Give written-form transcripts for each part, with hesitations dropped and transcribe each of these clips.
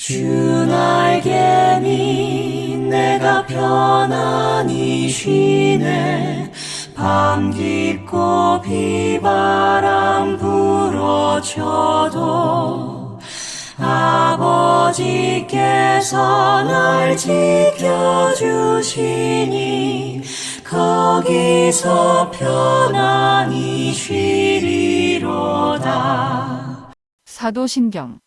주 날개니 내가 편안히 쉬네. 밤 깊고 비바람 불어쳐도 아버지께서 날 지켜주시니 거기서 편안히 쉬리로다. 사도신경.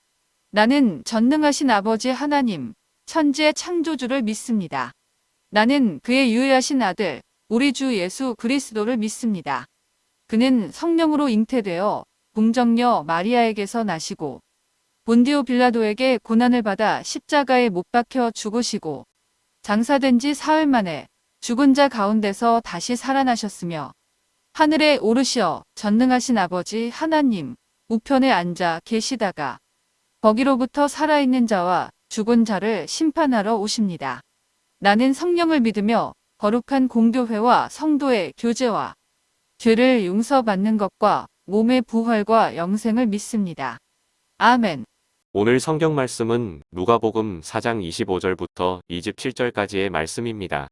나는 전능하신 아버지 하나님, 천지의 창조주를 믿습니다. 나는 그의 유일하신 아들, 우리 주 예수 그리스도를 믿습니다. 그는 성령으로 잉태되어 궁정녀 마리아에게서 나시고 본디오 빌라도에게 고난을 받아 십자가에 못 박혀 죽으시고 장사된 지 사흘 만에 죽은 자 가운데서 다시 살아나셨으며 하늘에 오르시어 전능하신 아버지 하나님 우편에 앉아 계시다가 거기로부터 살아있는 자와 죽은 자를 심판하러 오십니다. 나는 성령을 믿으며 거룩한 공교회와 성도의 교제와 죄를 용서받는 것과 몸의 부활과 영생을 믿습니다. 아멘. 오늘 성경 말씀은 누가복음 4장 25절부터 27절까지의 말씀입니다.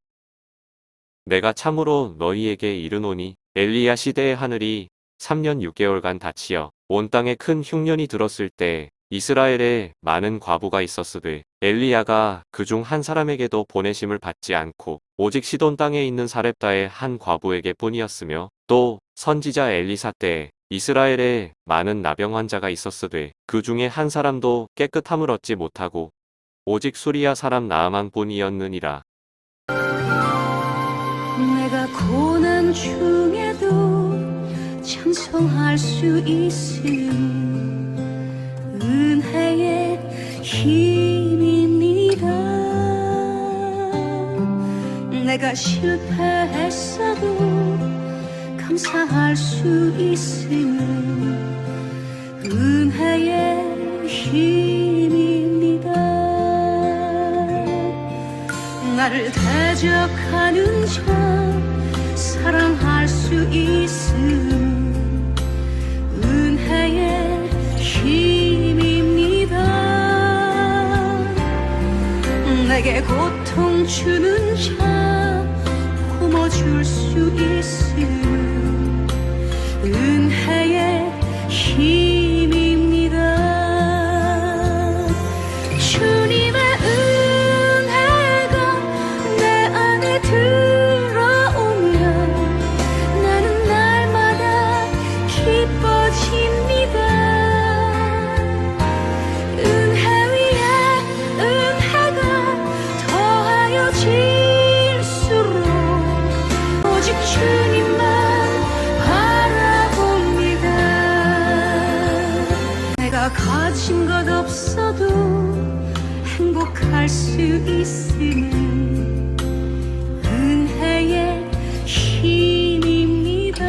내가 참으로 너희에게 이르노니 엘리야 시대의 하늘이 3년 6개월간 닫히어 온 땅에 큰 흉년이 들었을 때 이스라엘에 많은 과부가 있었으되 엘리야가 그중 한 사람에게도 보내심을 받지 않고 오직 시돈 땅에 있는 사렙다의 한 과부에게 뿐이었으며 또 선지자 엘리사 때에 이스라엘에 많은 나병 환자가 있었으되 그 중에 한 사람도 깨끗함을 얻지 못하고 오직 수리아 사람 나아만 뿐이었느니라. 내가 고난 중에도 찬송할 수 있음 은혜의 힘입니다. 내가 실패했어도 감사할 수 있음 은혜의 힘입니다. 나를 대적하는 자 사랑할 수 있음 은혜의 힘입니다. 내게 고통 주는 자 품어줄 수 있음 은혜의 힘입니다. 주님의 은혜가 내 안에 들어오면 나는 날마다 기뻐집니다. 은혜 위에 은혜가 더하여 질수록 오직 주님만 바라봅니다. 내가 가진 것 없어도 행복할 수 있음은 은혜의 힘입니다.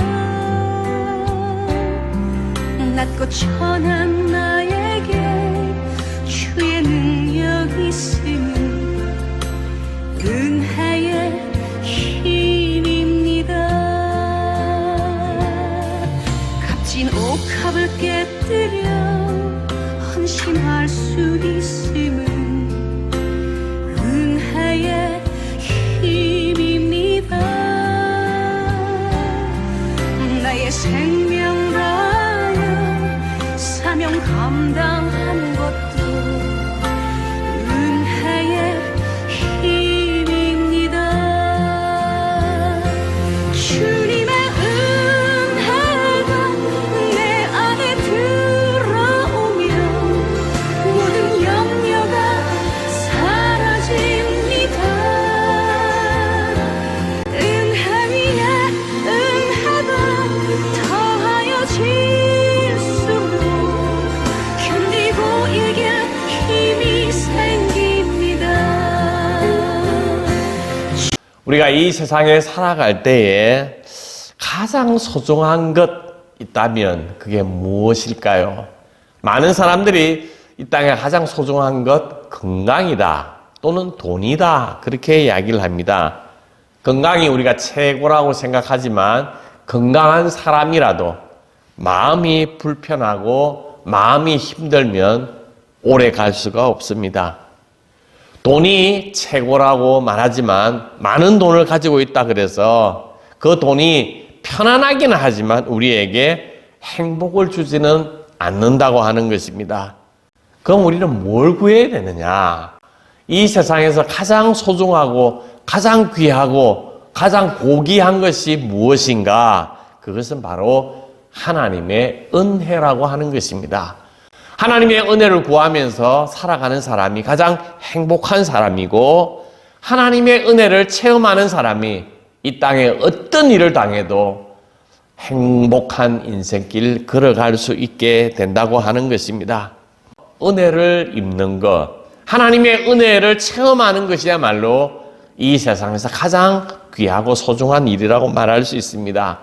낮고 천한 나에게 주의 능력 있음은 은혜의 힘입니다. 값진 옥합을 깨뜨려 헌신할 수 있음은 은혜의 힘입니다. 나의 생명 다하여 사명 감당하는 것도 은혜의 힘입니다. 주님의 은혜가 내 안에 들어오면 모든 염려가 사라집니다. 은혜 위에 은혜가 더하여 질수록 견디고 이길 힘이 생깁니다. 우리가 이 세상에 살아갈 때에 가장 소중한 것 있다면 그게 무엇일까요? 많은 사람들이 이 땅에 가장 소중한 것 건강이다 또는 돈이다 그렇게 이야기를 합니다. 건강이 우리가 최고라고 생각하지만 건강한 사람이라도 마음이 불편하고 마음이 힘들면 오래 갈 수가 없습니다. 돈이 최고라고 말하지만 많은 돈을 가지고 있다 그래서 그 돈이 편안하기는 하지만 우리에게 행복을 주지는 않는다고 하는 것입니다. 그럼 우리는 뭘 구해야 되느냐? 이 세상에서 가장 소중하고 가장 귀하고 가장 고귀한 것이 무엇인가? 그것은 바로 하나님의 은혜라고 하는 것입니다. 하나님의 은혜를 구하면서 살아가는 사람이 가장 행복한 사람이고 하나님의 은혜를 체험하는 사람이 이 땅에 어떤 일을 당해도 행복한 인생길 걸어갈 수 있게 된다고 하는 것입니다. 은혜를 입는 것, 하나님의 은혜를 체험하는 것이야말로 이 세상에서 가장 귀하고 소중한 일이라고 말할 수 있습니다.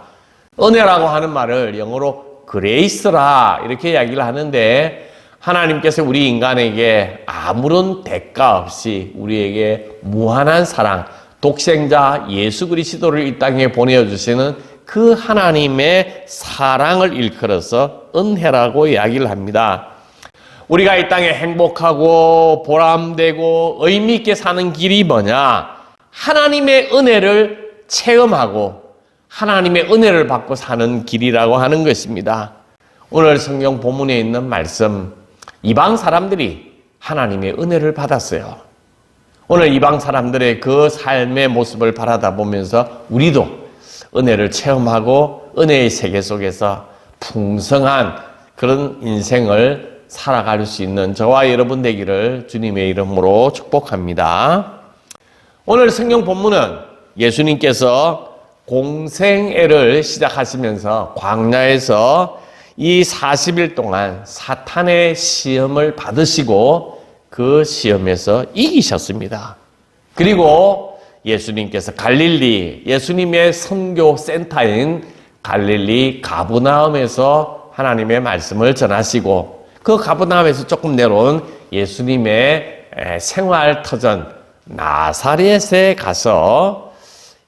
은혜라고 하는 말을 영어로 그레이스라 이렇게 이야기를 하는데 하나님께서 우리 인간에게 아무런 대가 없이 우리에게 무한한 사랑, 독생자 예수 그리스도를 이 땅에 보내주시는 그 하나님의 사랑을 일컬어서 은혜라고 이야기를 합니다. 우리가 이 땅에 행복하고 보람되고 의미 있게 사는 길이 뭐냐? 하나님의 은혜를 체험하고 하나님의 은혜를 받고 사는 길이라고 하는 것입니다. 오늘 성경 본문에 있는 말씀, 이방 사람들이 하나님의 은혜를 받았어요. 오늘 이방 사람들의 그 삶의 모습을 바라다 보면서 우리도 은혜를 체험하고 은혜의 세계 속에서 풍성한 그런 인생을 살아갈 수 있는 저와 여러분 되기를 주님의 이름으로 축복합니다. 오늘 성경 본문은 예수님께서 공생애를 시작하시면서 광야에서 이 40일 동안 사탄의 시험을 받으시고 그 시험에서 이기셨습니다. 그리고 예수님께서 갈릴리, 예수님의 선교 센터인 갈릴리 가브나움에서 하나님의 말씀을 전하시고 그 가브나움에서 조금 내려온 예수님의 생활 터전 나사렛에 가서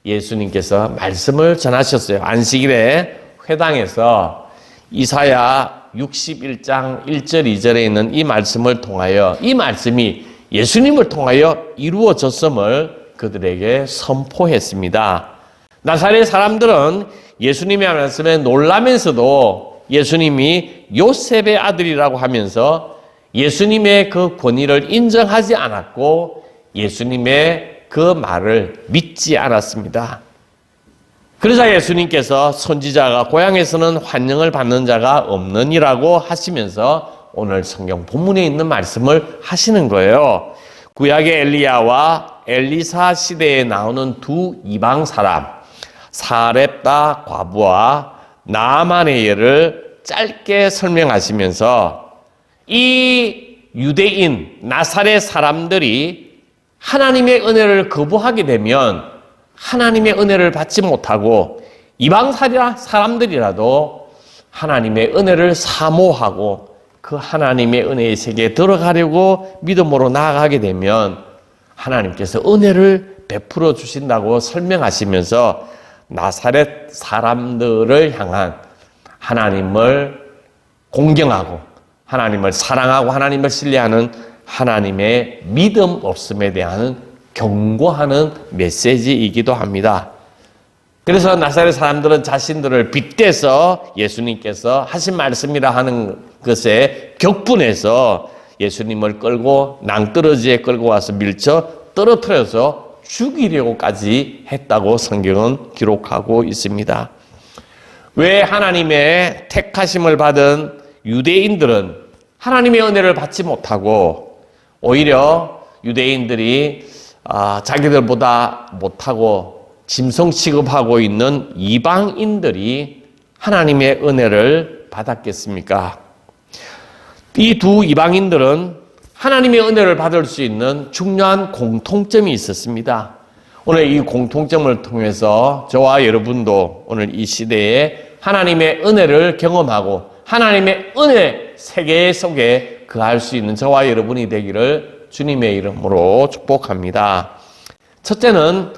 예수님께서 말씀을 전하셨어요. 안식일에 회당에서 이사야 61장 1절 2절에 있는 이 말씀을 통하여 이 말씀이 예수님을 통하여 이루어졌음을 그들에게 선포했습니다. 나사렛 사람들은 예수님의 말씀에 놀라면서도 예수님이 요셉의 아들이라고 하면서 예수님의 그 권위를 인정하지 않았고 예수님의 그 말을 믿지 않았습니다. 그러자 예수님께서 선지자가 고향에서는 환영을 받는 자가 없느니라고 하시면서 오늘 성경 본문에 있는 말씀을 하시는 거예요. 구약의 엘리야와 엘리사 시대에 나오는 두 이방 사람 사렙다 과부와 나아만의 예를 짧게 설명하시면서 이 유대인 나사렛 사람들이 하나님의 은혜를 거부하게 되면 하나님의 은혜를 받지 못하고 이방 사람들이라도 하나님의 은혜를 사모하고 그 하나님의 은혜의 세계에 들어가려고 믿음으로 나아가게 되면 하나님께서 은혜를 베풀어 주신다고 설명하시면서 나사렛 사람들을 향한 하나님을 공경하고 하나님을 사랑하고 하나님을 신뢰하는 하나님의 믿음 없음에 대한 경고하는 메시지이기도 합니다. 그래서 나사렛 사람들은 자신들을 빗대서 예수님께서 하신 말씀이라 하는 것에 격분해서 예수님을 끌고 낭떠러지에 끌고 와서 밀쳐 떨어뜨려서 죽이려고까지 했다고 성경은 기록하고 있습니다. 왜 하나님의 택하심을 받은 유대인들은 하나님의 은혜를 받지 못하고 오히려 유대인들이 자기들보다 못하고 짐승 취급하고 있는 이방인들이 하나님의 은혜를 받았겠습니까? 이 두 이방인들은 하나님의 은혜를 받을 수 있는 중요한 공통점이 있었습니다. 오늘 이 공통점을 통해서 저와 여러분도 오늘 이 시대에 하나님의 은혜를 경험하고 하나님의 은혜 세계 속에 거할 수 있는 저와 여러분이 되기를 주님의 이름으로 축복합니다. 첫째는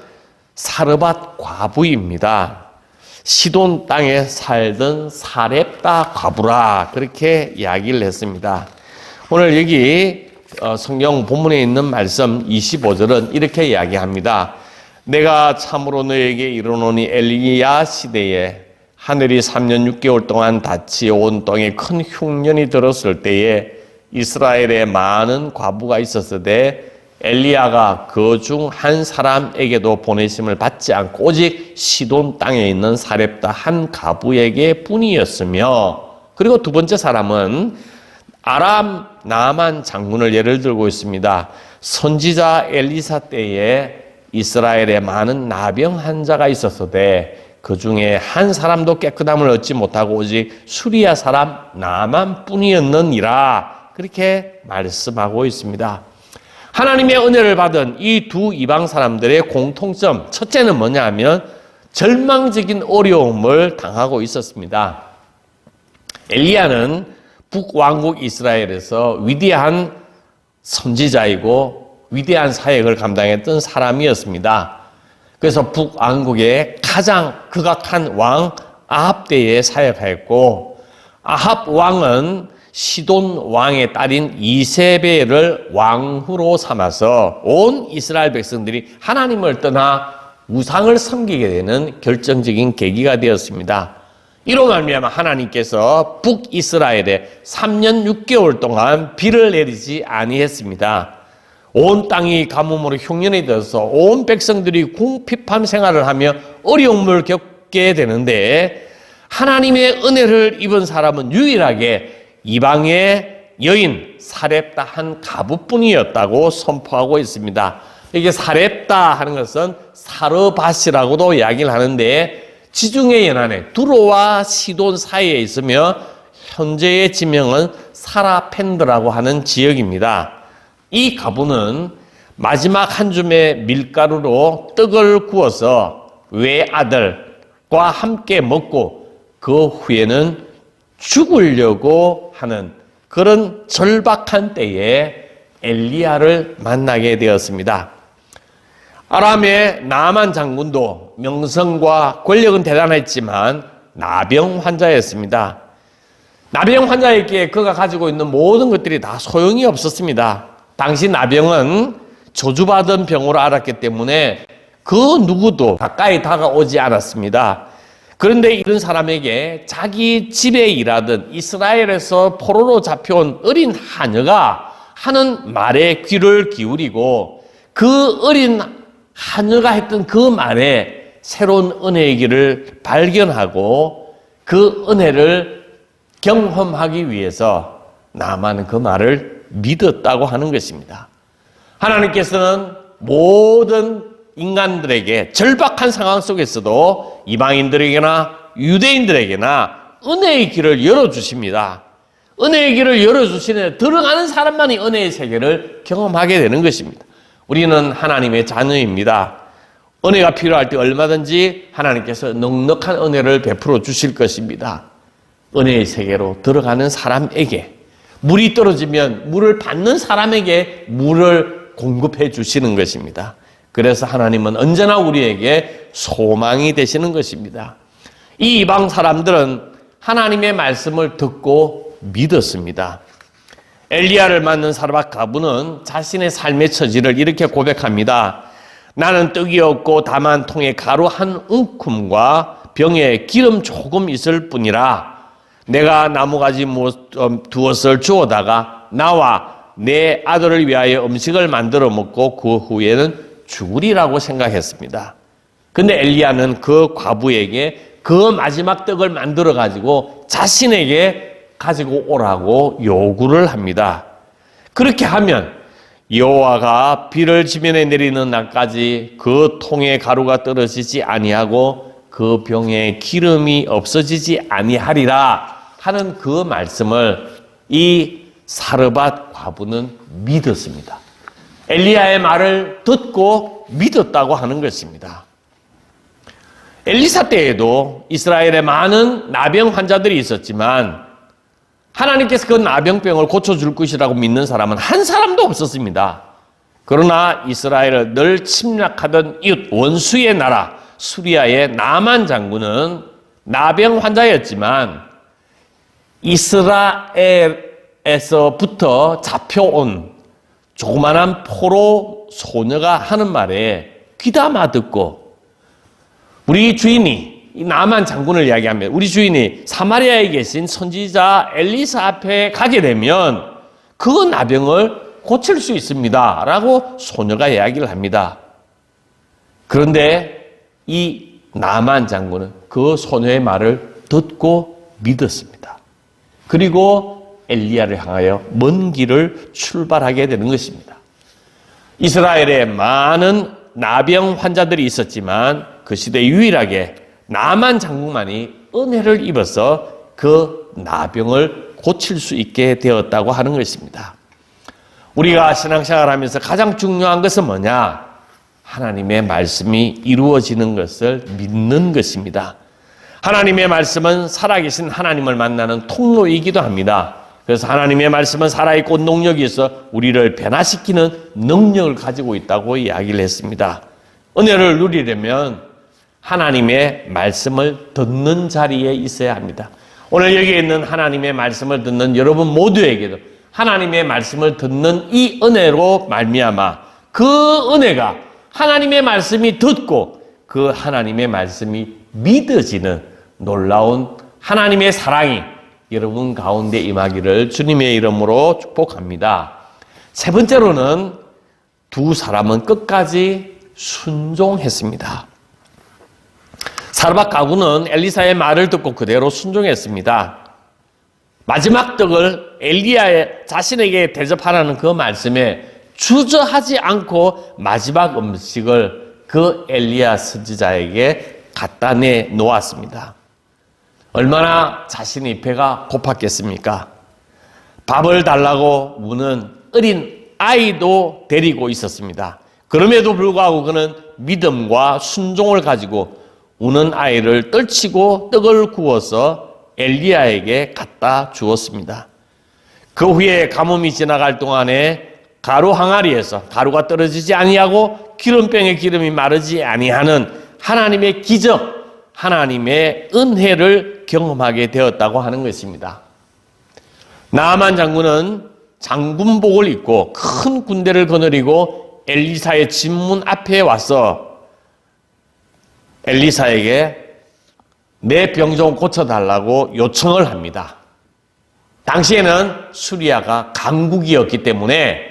사르밧 과부입니다. 시돈 땅에 살던 사렙다 과부라 그렇게 이야기를 했습니다. 오늘 여기 성경 본문에 있는 말씀 25절은 이렇게 이야기합니다. 내가 참으로 너에게 이르노니 엘리야 시대에 하늘이 3년 6개월 동안 닫히 온 땅에 큰 흉년이 들었을 때에 이스라엘에 많은 과부가 있었으되 엘리야가 그 중 한 사람에게도 보내심을 받지 않고 오직 시돈 땅에 있는 사렙다 한 과부에게 뿐이었으며, 그리고 두 번째 사람은 아람 나만 장군을 예를 들고 있습니다. 선지자 엘리사 때에 이스라엘에 많은 나병 환자가 있었으되 그 중에 한 사람도 깨끗함을 얻지 못하고 오직 수리아 사람 나만 뿐이었느니라, 그렇게 말씀하고 있습니다. 하나님의 은혜를 받은 이 두 이방 사람들의 공통점, 첫째는 뭐냐 하면 절망적인 어려움을 당하고 있었습니다. 엘리야는 북왕국 이스라엘에서 위대한 선지자이고 위대한 사역을 감당했던 사람이었습니다. 그래서 북왕국의 가장 극악한 왕 아합 때에 사역하였고, 아합 왕은 시돈 왕의 딸인 이세벨을 왕후로 삼아서 온 이스라엘 백성들이 하나님을 떠나 우상을 섬기게 되는 결정적인 계기가 되었습니다. 이로 말미암아 하나님께서 북이스라엘에 3년 6개월 동안 비를 내리지 아니했습니다. 온 땅이 가뭄으로 흉년이 되어서 온 백성들이 궁핍한 생활을 하며 어려움을 겪게 되는데, 하나님의 은혜를 입은 사람은 유일하게 이방의 여인 사렙다 한 가부뿐이었다고 선포하고 있습니다. 이게 사렙다 하는 것은 사르밧이라고도 이야기를 하는데, 지중해 연안에 두로와 시돈 사이에 있으며 현재의 지명은 사라펜드라고 하는 지역입니다. 이 가부는 마지막 한 줌의 밀가루로 떡을 구워서 외아들과 함께 먹고 그 후에는 죽으려고 하는 그런 절박한 때에 엘리야를 만나게 되었습니다. 아람의 나만 장군도 명성과 권력은 대단했지만 나병 환자였습니다. 나병 환자에게 그가 가지고 있는 모든 것들이 다 소용이 없었습니다. 당시 나병은 저주받은 병으로 알았기 때문에 그 누구도 가까이 다가오지 않았습니다. 그런데 이런 사람에게 자기 집에 일하던 이스라엘에서 포로로 잡혀온 어린 하녀가 하는 말에 귀를 기울이고 그 어린 하녀가 했던 그 말에 새로운 은혜의 길을 발견하고 그 은혜를 경험하기 위해서 나만은 그 말을 믿었다고 하는 것입니다. 하나님께서는 모든 인간들에게 절박한 상황 속에서도 이방인들에게나 유대인들에게나 은혜의 길을 열어주십니다. 은혜의 길을 열어주시는 들어가는 사람만이 은혜의 세계를 경험하게 되는 것입니다. 우리는 하나님의 자녀입니다. 은혜가 필요할 때 얼마든지 하나님께서 넉넉한 은혜를 베풀어 주실 것입니다. 은혜의 세계로 들어가는 사람에게, 물이 떨어지면 물을 받는 사람에게 물을 공급해 주시는 것입니다. 그래서 하나님은 언제나 우리에게 소망이 되시는 것입니다. 이 이방 사람들은 하나님의 말씀을 듣고 믿었습니다. 엘리야를 만난 사르밧 가부는 자신의 삶의 처지를 이렇게 고백합니다. 나는 떡이 없고 다만 통에 가루 한 움큼과 병에 기름 조금 있을 뿐이라. 내가 나무가지 두엇을 주워다가 나와 내 아들을 위하여 음식을 만들어 먹고 그 후에는 죽으리라고 생각했습니다. 근데 엘리야는 그 과부에게 그 마지막 떡을 만들어 가지고 자신에게 가지고 오라고 요구를 합니다. 그렇게 하면 여호와가 비를 지면에 내리는 날까지 그 통에 가루가 떨어지지 아니하고 그 병에 기름이 없어지지 아니하리라 하는 그 말씀을 이 사르밧 과부는 믿었습니다. 엘리야의 말을 듣고 믿었다고 하는 것입니다. 엘리사 때에도 이스라엘에 많은 나병 환자들이 있었지만 하나님께서 그 나병병을 고쳐줄 것이라고 믿는 사람은 한 사람도 없었습니다. 그러나 이스라엘을 늘 침략하던 이웃 원수의 나라 수리아의 나만 장군은 나병 환자였지만 이스라엘의 에서부터 잡혀온 조그만한 포로 소녀가 하는 말에 귀담아 듣고 우리 주인이 이 나만 장군을 이야기하면 우리 주인이 사마리아에 계신 선지자 엘리사 앞에 가게 되면 그 나병을 고칠 수 있습니다 라고 소녀가 이야기를 합니다. 그런데 이 나만 장군은 그 소녀의 말을 듣고 믿었습니다. 그리고 엘리야를 향하여 먼 길을 출발하게 되는 것입니다. 이스라엘에 많은 나병 환자들이 있었지만 그 시대 유일하게 나만 장군만이 은혜를 입어서 그 나병을 고칠 수 있게 되었다고 하는 것입니다. 우리가 신앙생활을 하면서 가장 중요한 것은 뭐냐? 하나님의 말씀이 이루어지는 것을 믿는 것입니다. 하나님의 말씀은 살아계신 하나님을 만나는 통로이기도 합니다. 그래서 하나님의 말씀은 살아있고 능력이 있어 우리를 변화시키는 능력을 가지고 있다고 이야기를 했습니다. 은혜를 누리려면 하나님의 말씀을 듣는 자리에 있어야 합니다. 오늘 여기에 있는 하나님의 말씀을 듣는 여러분 모두에게도 하나님의 말씀을 듣는 이 은혜로 말미암아 그 은혜가 하나님의 말씀이 듣고 그 하나님의 말씀이 믿어지는 놀라운 하나님의 사랑이 여러분 가운데 임하기를 주님의 이름으로 축복합니다. 세 번째로는 두 사람은 끝까지 순종했습니다. 사르밧 가구는 엘리사의 말을 듣고 그대로 순종했습니다. 마지막 떡을 엘리야 자신에게 대접하라는 그 말씀에 주저하지 않고 마지막 음식을 그 엘리야 선지자에게 갖다 내 놓았습니다. 얼마나 자신이 배가 고팠겠습니까? 밥을 달라고 우는 어린 아이도 데리고 있었습니다. 그럼에도 불구하고 그는 믿음과 순종을 가지고 우는 아이를 떨치고 떡을 구워서 엘리야에게 갖다 주었습니다. 그 후에 가뭄이 지나갈 동안에 가루 항아리에서 가루가 떨어지지 아니하고 기름병의 기름이 마르지 아니하는 하나님의 기적, 하나님의 은혜를 경험하게 되었다고 하는 것입니다. 나아만 장군은 장군복을 입고 큰 군대를 거느리고 엘리사의 진문 앞에 와서 엘리사에게 내 병 좀 고쳐달라고 요청을 합니다. 당시에는 수리아가 강국이었기 때문에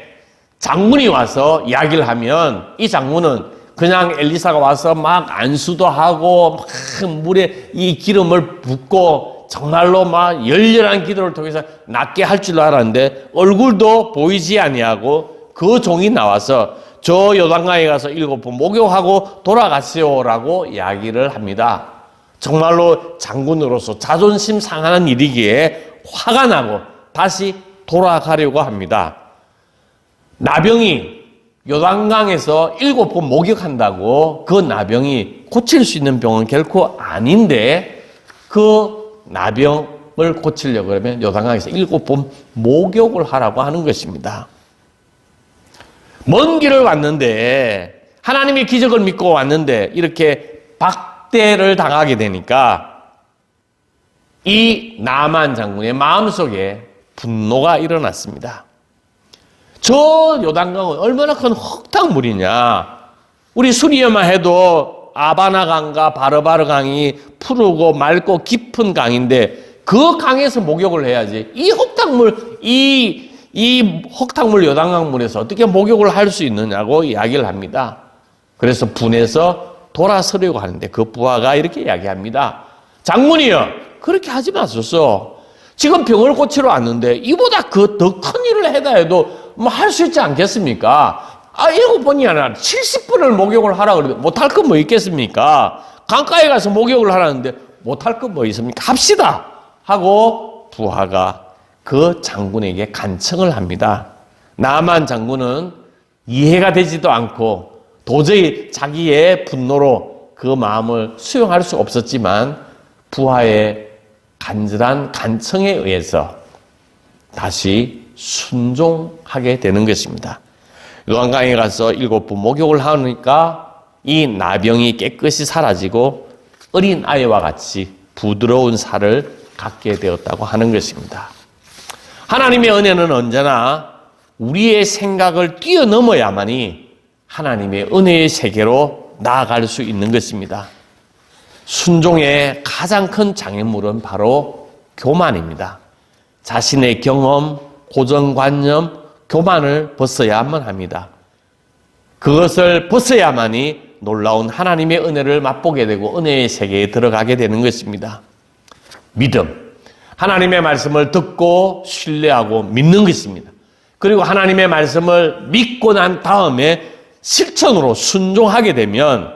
장군이 와서 이야기를 하면 이 장군은 그냥 엘리사가 와서 막 안수도 하고 막 물에 이 기름을 붓고 정말로 막 열렬한 기도를 통해서 낫게 할 줄 알았는데 얼굴도 보이지 아니하고 그 종이 나와서 저 요단강에 가서 7번 목욕하고 돌아가시오라고 이야기를 합니다. 정말로 장군으로서 자존심 상하는 일이기에 화가 나고 다시 돌아가려고 합니다. 나병이 요단강에서 7번 목욕한다고 그 나병이 고칠 수 있는 병은 결코 아닌데 그 나병을 고치려고 그러면 요단강에서 7번 목욕을 하라고 하는 것입니다. 먼 길을 왔는데 하나님의 기적을 믿고 왔는데 이렇게 박대를 당하게 되니까 이 나만 장군의 마음속에 분노가 일어났습니다. 저 요단강은 얼마나 큰 흙탕물이냐. 우리 수리에만 해도 아바나 강과 바르바르 강이 푸르고 맑고 깊은 강인데 그 강에서 목욕을 해야지. 이 흙탕물 요단강물에서 어떻게 목욕을 할 수 있느냐고 이야기를 합니다. 그래서 분해서 돌아서려고 하는데 그 부하가 이렇게 이야기합니다. 장군이여, 그렇게 하지 마소서. 지금 병을 고치러 왔는데 이보다 그 더 큰 일을 해다 해도 뭐 할 수 있지 않겠습니까? 7번이 아니라 70번을 목욕을 하라 그래도 못할 건 뭐 있겠습니까? 강가에 가서 목욕을 하라는데 못할 건 뭐 있습니까? 합시다 하고 부하가 그 장군에게 간청을 합니다. 나만 장군은 이해가 되지도 않고 도저히 자기의 분노로 그 마음을 수용할 수 없었지만 부하의 간절한 간청에 의해서 다시 순종하게 되는 것입니다. 요단강에 가서 7번 목욕을 하니까 이 나병이 깨끗이 사라지고 어린 아이와 같이 부드러운 살을 갖게 되었다고 하는 것입니다. 하나님의 은혜는 언제나 우리의 생각을 뛰어넘어야만이 하나님의 은혜의 세계로 나아갈 수 있는 것입니다. 순종의 가장 큰 장애물은 바로 교만입니다. 자신의 경험, 고정관념, 교만을 벗어야만 합니다. 그것을 벗어야만이 놀라운 하나님의 은혜를 맛보게 되고 은혜의 세계에 들어가게 되는 것입니다. 믿음, 하나님의 말씀을 듣고 신뢰하고 믿는 것입니다. 그리고 하나님의 말씀을 믿고 난 다음에 실천으로 순종하게 되면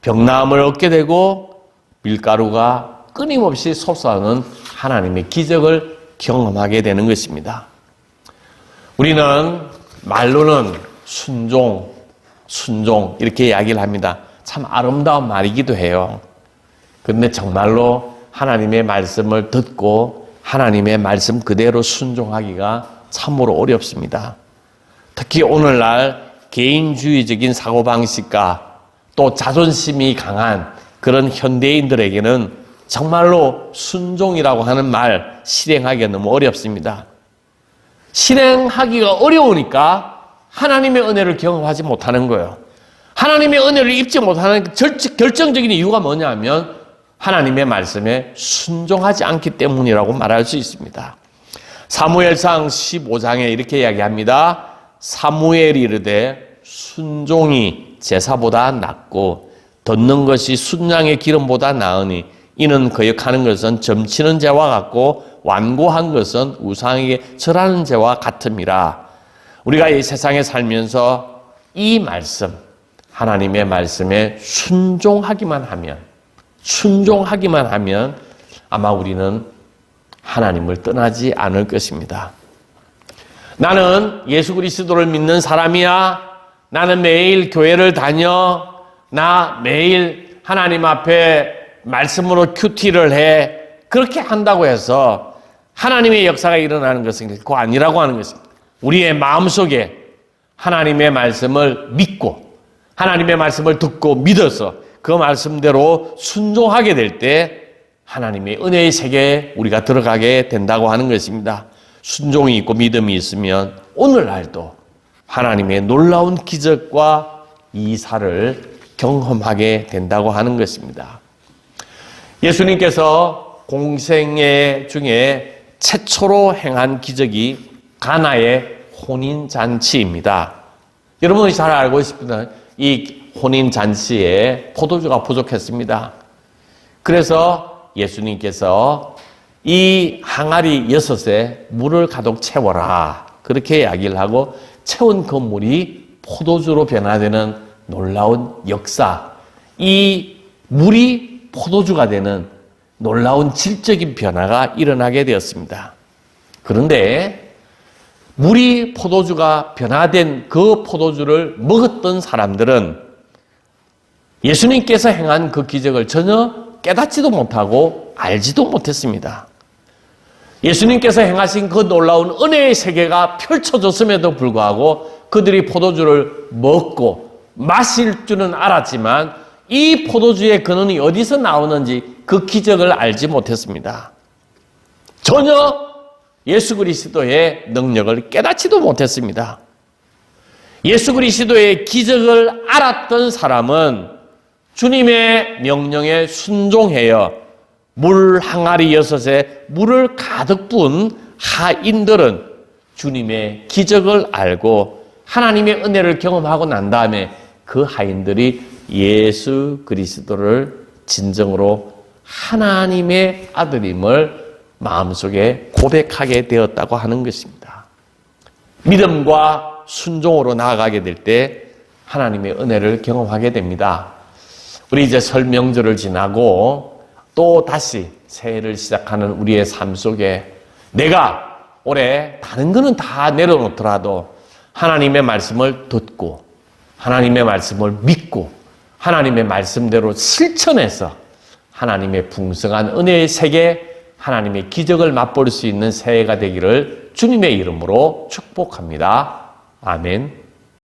병나음을 얻게 되고 밀가루가 끊임없이 솟아오는 하나님의 기적을 경험하게 되는 것입니다. 우리는 말로는 순종 이렇게 이야기를 합니다. 참 아름다운 말이기도 해요. 그런데 정말로 하나님의 말씀을 듣고 하나님의 말씀 그대로 순종하기가 참으로 어렵습니다. 특히 오늘날 개인주의적인 사고방식과 또 자존심이 강한 그런 현대인들에게는 정말로 순종이라고 하는 말 실행하기가 너무 어렵습니다. 실행하기가 어려우니까 하나님의 은혜를 경험하지 못하는 거예요. 하나님의 은혜를 입지 못하는 결정적인 이유가 뭐냐면 하나님의 말씀에 순종하지 않기 때문이라고 말할 수 있습니다. 사무엘상 15장에 이렇게 이야기합니다. 사무엘이 이르되 순종이 제사보다 낫고 듣는 것이 순양의 기름보다 나으니 이는 거역하는 것은 점치는 죄와 같고 완고한 것은 우상에게 절하는 죄와 같음이라. 우리가 이 세상에 살면서 이 말씀, 하나님의 말씀에 순종하기만 하면 아마 우리는 하나님을 떠나지 않을 것입니다. 나는 예수 그리스도를 믿는 사람이야. 나는 매일 교회를 다녀. 나 매일 하나님 앞에 말씀으로 큐티를 해. 그렇게 한다고 해서 하나님의 역사가 일어나는 것은 그거 아니라고 하는 것입니다. 우리의 마음속에 하나님의 말씀을 믿고 하나님의 말씀을 듣고 믿어서 그 말씀대로 순종하게 될 때 하나님의 은혜의 세계에 우리가 들어가게 된다고 하는 것입니다. 순종이 있고 믿음이 있으면 오늘날도 하나님의 놀라운 기적과 이사를 경험하게 된다고 하는 것입니다. 예수님께서 공생애 중에 최초로 행한 기적이 가나의 혼인잔치입니다. 여러분이 잘 알고 있습니다. 이 혼인잔치에 포도주가 부족했습니다. 그래서 예수님께서 이 항아리 6에 물을 가득 채워라. 그렇게 이야기를 하고 채운 그 물이 포도주로 변화되는 놀라운 역사. 이 물이 포도주가 되는 놀라운 질적인 변화가 일어나게 되었습니다. 그런데 물이 포도주가 변화된 그 포도주를 먹었던 사람들은 예수님께서 행한 그 기적을 전혀 깨닫지도 못하고 알지도 못했습니다. 예수님께서 행하신 그 놀라운 은혜의 세계가 펼쳐졌음에도 불구하고 그들이 포도주를 먹고 마실 줄은 알았지만 이 포도주의 근원이 어디서 나오는지 그 기적을 알지 못했습니다. 전혀 예수 그리스도의 능력을 깨닫지도 못했습니다. 예수 그리스도의 기적을 알았던 사람은 주님의 명령에 순종하여 물 항아리 6에 물을 가득 부은 하인들은 주님의 기적을 알고 하나님의 은혜를 경험하고 난 다음에 그 하인들이 예수 그리스도를 진정으로 하나님의 아들임을 마음속에 고백하게 되었다고 하는 것입니다. 믿음과 순종으로 나아가게 될 때 하나님의 은혜를 경험하게 됩니다. 우리 이제 설 명절을 지나고 또 다시 새해를 시작하는 우리의 삶 속에 내가 올해 다른 거는 다 내려놓더라도 하나님의 말씀을 듣고 하나님의 말씀을 믿고 하나님의 말씀대로 실천해서 하나님의 풍성한 은혜의 세계, 하나님의 기적을 맛볼 수 있는 새해가 되기를 주님의 이름으로 축복합니다. 아멘.